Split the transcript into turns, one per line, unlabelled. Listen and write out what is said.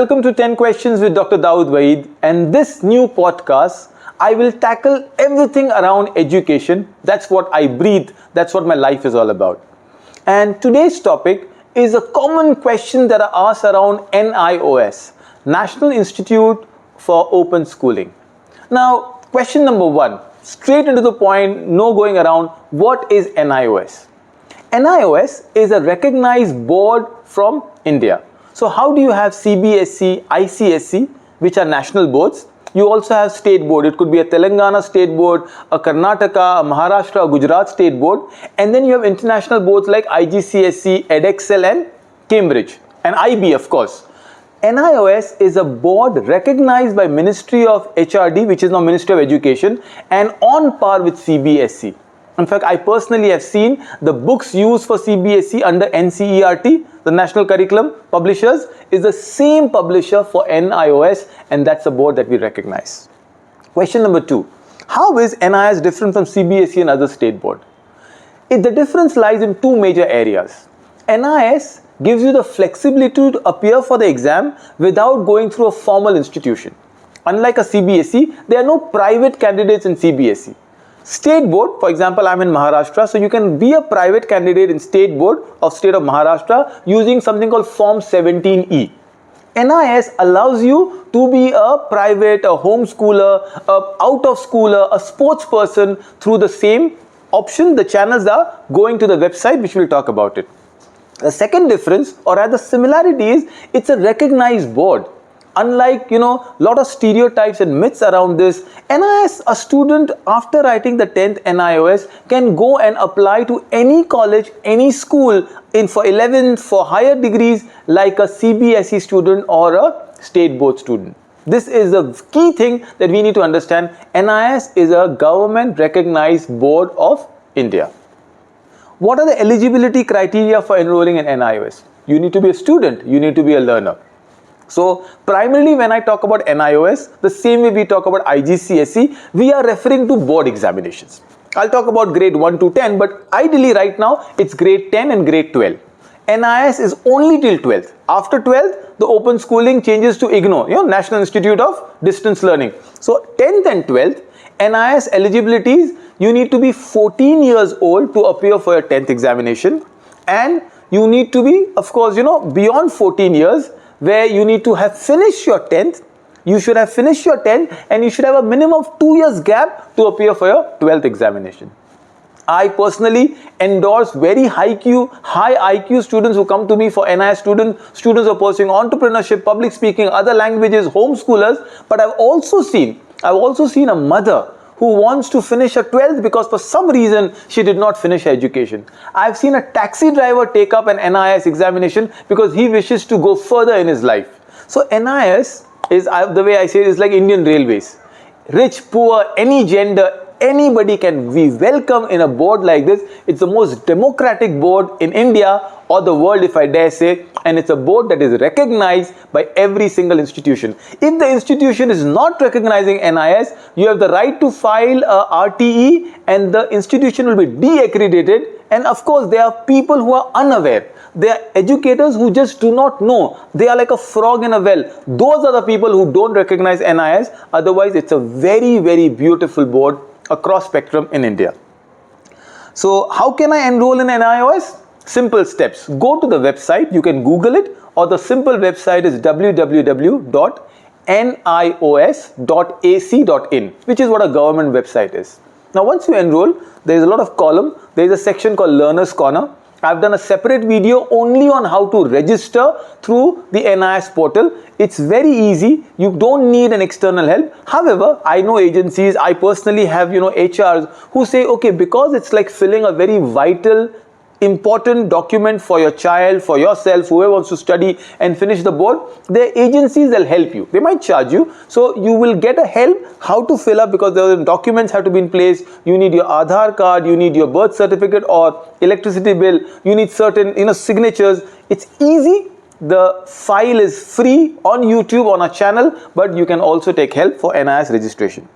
Welcome to 10 Questions with Dr. Dawood Vaid, and this new podcast, I will tackle everything around education. That's what I breathe, that's what my life is all about. And today's topic is a common question that are asked around NIOS, National Institute for Open Schooling. Now, question number one, straight into the point, no going around, what is NIOS? NIOS is a recognized board from India. So how do you have CBSE, ICSE, which are national boards? You also have state board. It could be a Telangana state board, a Karnataka, a Maharashtra, a Gujarat state board. And then you have international boards like IGCSE, EdExcel and Cambridge and IB, of course. NIOS is a board recognized by Ministry of HRD, which is now Ministry of Education, and on par with CBSE. In fact, I personally have seen the books used for CBSE under NCERT, the National Curriculum Publishers, is the same publisher for NIOS, and that's a board that we recognize. Question number two, how is NIOS different from CBSE and other state board? The difference lies in two major areas. NIOS gives you the flexibility to appear for the exam without going through a formal institution. Unlike a CBSE, there are no private candidates in CBSE. State board, for example, I'm in Maharashtra, so you can be a private candidate in state board of state of Maharashtra using something called Form 17E. NIS allows you to be a private, a homeschooler, a out-of-schooler, a sports person through the same option. The channels are going to the website, which we'll talk about it. The second difference, or rather similarity, is it's a recognized board. Unlike, lot of stereotypes and myths around this, NIS, a student after writing the 10th NIOS can go and apply to any college, any school for 11th, for higher degrees like a CBSE student or a state board student. This is the key thing that we need to understand. NIS is a government recognized board of India. What are the eligibility criteria for enrolling in NIOS? You need to be a student, you need to be a learner. So primarily when I talk about NIOS, the same way we talk about IGCSE, we are referring to board examinations. I'll talk about grade 1 to 10, but ideally right now it's grade 10 and grade 12. NIS is only till 12th. After 12th, the open schooling changes to IGNOU, National Institute of Distance Learning. So 10th and 12th, NIS eligibilities, you need to be 14 years old to appear for your 10th examination, and you need to be, of course, beyond 14 years, where you need to have finished your 10th, you should have finished your 10th, and you should have a minimum of 2 years gap to appear for your 12th examination. I personally endorse very high IQ students who come to me for NIS students who are pursuing entrepreneurship, public speaking, other languages, homeschoolers, but I've also seen a mother who wants to finish her 12th because for some reason she did not finish her education. I've seen a taxi driver take up an NIS examination because he wishes to go further in his life. So NIS is, the way I say it, is like Indian Railways. Rich, poor, any gender, anybody can be welcome in a board like this. It's the most democratic board in India or the world, if I dare say, and it's a board that is recognized by every single institution. If the institution is not recognizing NIS, you have the right to file a RTE and the institution will be de-accredited. And of course, there are people who are unaware. There are educators who just do not know. They are like a frog in a well. Those are the people who don't recognize NIS. Otherwise, it's a very, very beautiful board across spectrum in India. So how can I enroll in NIOS? Simple steps. Go to the website, you can Google it, or the simple website is www.nios.ac.in, which is what a government website is. Now once you enroll, there is a lot of column. There is a section called Learner's Corner. I've done a separate video only on how to register through the NIS portal. It's very easy. You don't need an external help. However, I know agencies, I personally have, HRs who say, okay, because it's like filling a very vital, important document for your child, for yourself, whoever wants to study and finish the board, there are agencies that will help you. They might charge you. So you will get a help how to fill up because the documents have to be in place. You need your Aadhaar card, you need your birth certificate or electricity bill, you need certain signatures. It's easy. The file is free on YouTube on our channel, but you can also take help for NIS registration.